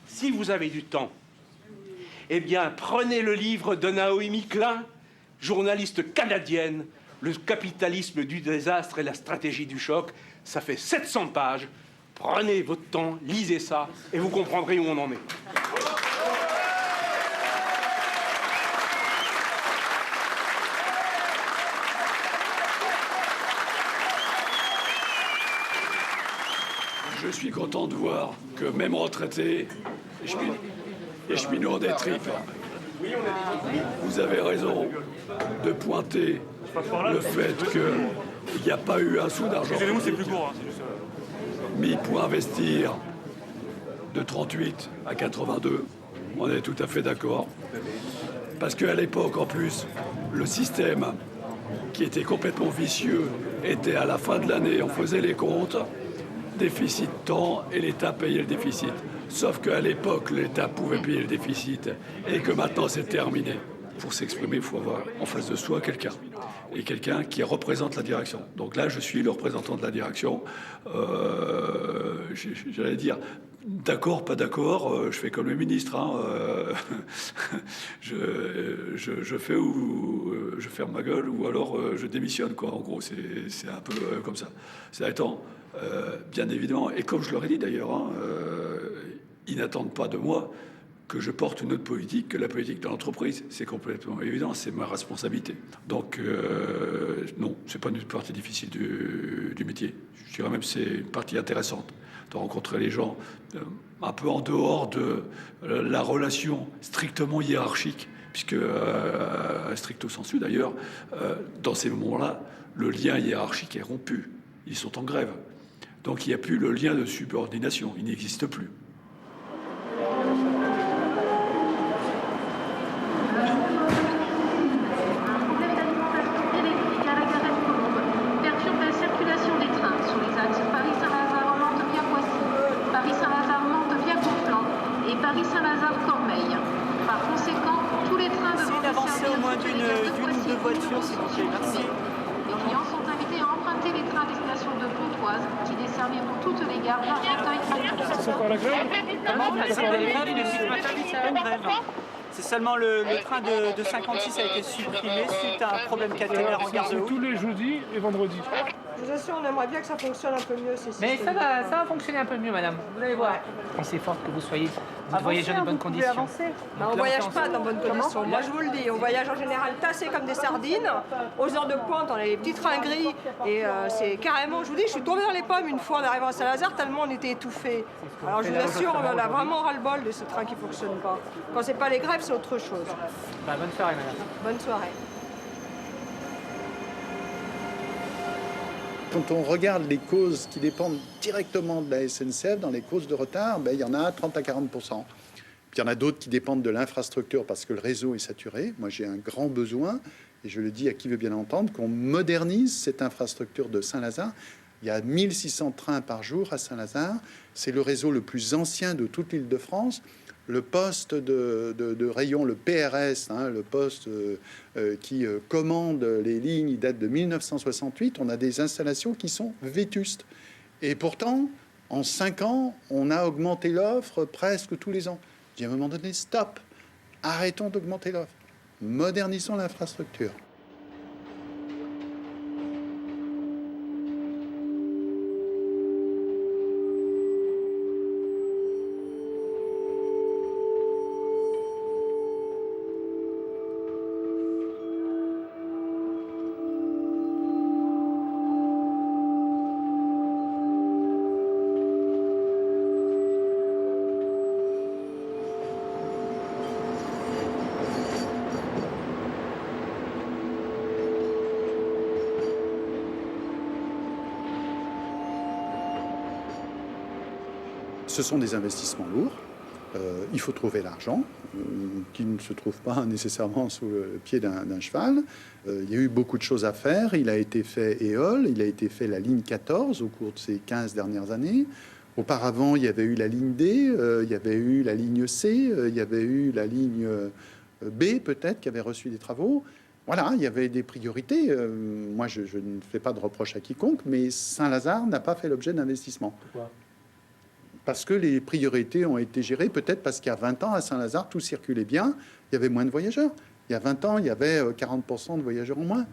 si vous avez du temps, eh bien, prenez le livre de Naomi Klein, journaliste canadienne, Le capitalisme du désastre et la stratégie du choc. Ça fait 700 pages. Prenez votre temps, lisez ça, et vous comprendrez où on en est. Je suis content de voir que même retraités, les cheminots ont des tripes. Vous avez raison de pointer le fait qu'il n'y a pas eu un sou d'argent mis pour investir de 38 à 82. On est tout à fait d'accord. Parce qu'à l'époque, en plus, le système qui était complètement vicieux était à la fin de l'année, on faisait les comptes, déficit tant et l'État payait le déficit. Sauf qu'à l'époque, l'État pouvait payer le déficit et que maintenant c'est terminé. Pour s'exprimer, il faut avoir en face de soi quelqu'un. Et quelqu'un qui représente la direction. Donc là, je suis le représentant de la direction. J'allais dire, d'accord, pas d'accord, je fais comme le ministre. Hein, je fais ou je ferme ma gueule ou alors je démissionne, quoi. En gros, c'est un peu comme ça. C'est étant, bien évidemment, et comme je leur ai dit d'ailleurs, hein, ils n'attendent pas de moi que je porte une autre politique que la politique de l'entreprise. C'est complètement évident, c'est ma responsabilité. Donc, non, c'est pas une partie difficile du métier. Je dirais même que c'est une partie intéressante de rencontrer les gens un peu en dehors de la relation strictement hiérarchique, puisque, stricto sensu d'ailleurs, dans ces moments-là, le lien hiérarchique est rompu. Ils sont en grève. Donc, il n'y a plus le lien de subordination. Il n'existe plus. Paris-Saint-Lazare-Cormeilles. Par conséquent, tous les trains devront d'avancer au moins d'une ou deux voitures, s'il vous plaît. Merci. Les clients sont invités à emprunter les trains à destination de Pontoise, qui desserviront toutes les gares d'Argenteuil. C'est encore la grève? Comment? Parce que la grève, depuis ce matin, c'est une grève. C'est seulement le train de 56 a été supprimé suite à un problème caténaire en gare de Haute. Tous les jeudis et vendredis. Je vous assure, on aimerait bien que ça fonctionne un peu mieux. Mais ça va fonctionner un peu mieux, madame. Vous allez voir. Pensez fort que vous voyagez dans de bonnes conditions. On ne voyage pas dans de bonnes conditions. Moi, je vous le dis, on voyage en général tassé comme des sardines. Aux heures de pointe, on a les petits trains gris. Et c'est carrément, je vous dis, je suis tombée dans les pommes une fois en arrivant à Saint-Lazare, tellement on était étouffés. Alors, je vous assure, on en a vraiment ras-le-bol de ce train qui ne fonctionne pas. Quand c'est pas les grèves, c'est autre chose. Bonne soirée, madame. Bonne soirée. Quand on regarde les causes qui dépendent directement de la SNCF, dans les causes de retard, il y en a 30 à 40%. Puis il y en a d'autres qui dépendent de l'infrastructure parce que le réseau est saturé. Moi, j'ai un grand besoin, et je le dis à qui veut bien l'entendre, qu'on modernise cette infrastructure de Saint-Lazare. Il y a 1600 trains par jour à Saint-Lazare. C'est le réseau le plus ancien de toute l'Île-de-France. Le poste de rayon, le PRS, hein, le poste qui commande les lignes, il date de 1968. On a des installations qui sont vétustes. Et pourtant, en 5 ans, on a augmenté l'offre presque tous les ans. Je dis à un moment donné, stop, arrêtons d'augmenter l'offre. Modernisons l'infrastructure. Ce sont des investissements lourds. Il faut trouver l'argent, qui ne se trouve pas nécessairement sous le pied d'un cheval. Il y a eu beaucoup de choses à faire. Il a été fait EOL, il a été fait la ligne 14 au cours de ces 15 dernières années. Auparavant, il y avait eu la ligne D, il y avait eu la ligne C, il y avait eu la ligne B, peut-être, qui avait reçu des travaux. Voilà, il y avait des priorités. Moi, je ne fais pas de reproche à quiconque, mais Saint-Lazare n'a pas fait l'objet d'investissement. Pourquoi ? Parce que les priorités ont été gérées, peut-être parce qu'il y a 20 ans, à Saint-Lazare, tout circulait bien, il y avait moins de voyageurs. Il y a 20 ans, il y avait 40% de voyageurs en moins.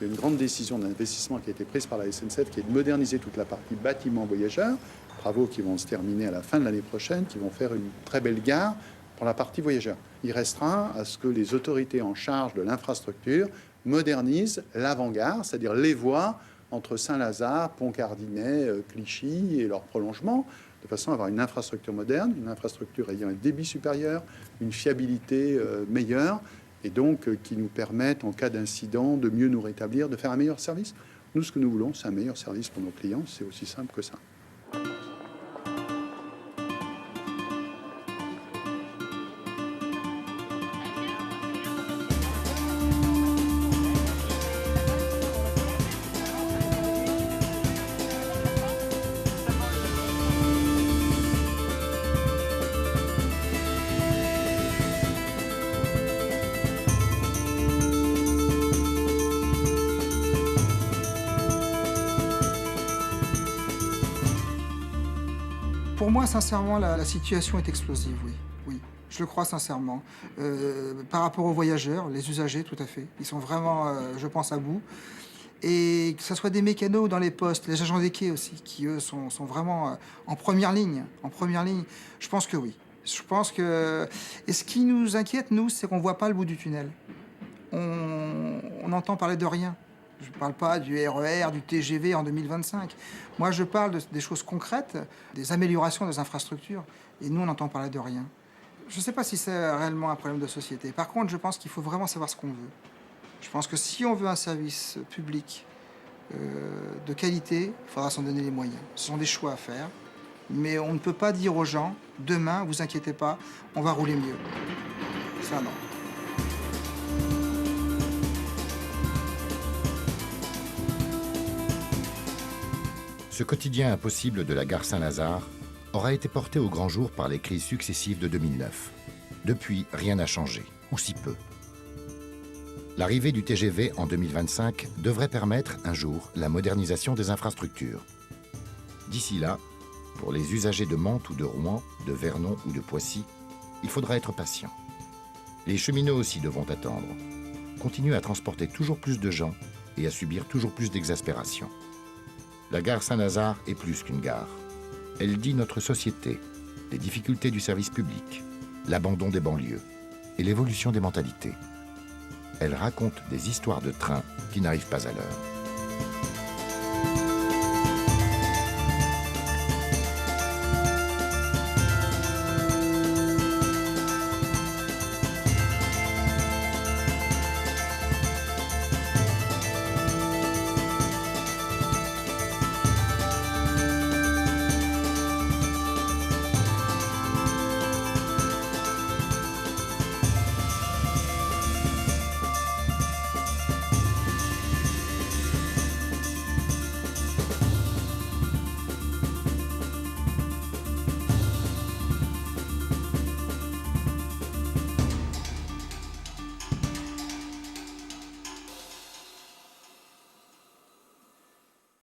Il y a une grande décision d'investissement qui a été prise par la SNCF, qui est de moderniser toute la partie bâtiment voyageurs, travaux qui vont se terminer à la fin de l'année prochaine, qui vont faire une très belle gare pour la partie voyageurs. Il restera à ce que les autorités en charge de l'infrastructure modernisent l'avant-gare, c'est-à-dire les voies entre Saint-Lazare, Pont-Cardinet, Clichy et leur prolongement, de façon à avoir une infrastructure moderne, une infrastructure ayant un débit supérieur, une fiabilité meilleure, et donc qui nous permettent, en cas d'incident, de mieux nous rétablir, de faire un meilleur service. Nous, ce que nous voulons, c'est un meilleur service pour nos clients, c'est aussi simple que ça. Pour moi, sincèrement, la situation est explosive, oui. Oui, je le crois sincèrement. Par rapport aux voyageurs, les usagers, tout à fait. Ils sont vraiment, je pense, à bout. Et que ce soit des mécanos dans les postes, les agents des quais aussi, qui, eux, sont vraiment en première ligne. En première ligne, je pense que oui. Je pense que... Et ce qui nous inquiète, nous, c'est qu'on ne voit pas le bout du tunnel. On entend parler de rien. Je ne parle pas du RER, du TGV en 2025. Moi, je parle des choses concrètes, des améliorations des infrastructures. Et nous, on n'entend parler de rien. Je ne sais pas si c'est réellement un problème de société. Par contre, je pense qu'il faut vraiment savoir ce qu'on veut. Je pense que si on veut un service public de qualité, il faudra s'en donner les moyens. Ce sont des choix à faire. Mais on ne peut pas dire aux gens, demain, vous inquiétez pas, on va rouler mieux. Ça, non. Ce quotidien impossible de la gare Saint-Lazare aura été porté au grand jour par les crises successives de 2009. Depuis, rien n'a changé, ou si peu. L'arrivée du TGV en 2025 devrait permettre un jour la modernisation des infrastructures. D'ici là, pour les usagers de Mantes ou de Rouen, de Vernon ou de Poissy, il faudra être patient. Les cheminots aussi devront attendre, continuer à transporter toujours plus de gens et à subir toujours plus d'exaspération. La gare Saint-Lazare est plus qu'une gare. Elle dit notre société, les difficultés du service public, l'abandon des banlieues et l'évolution des mentalités. Elle raconte des histoires de trains qui n'arrivent pas à l'heure.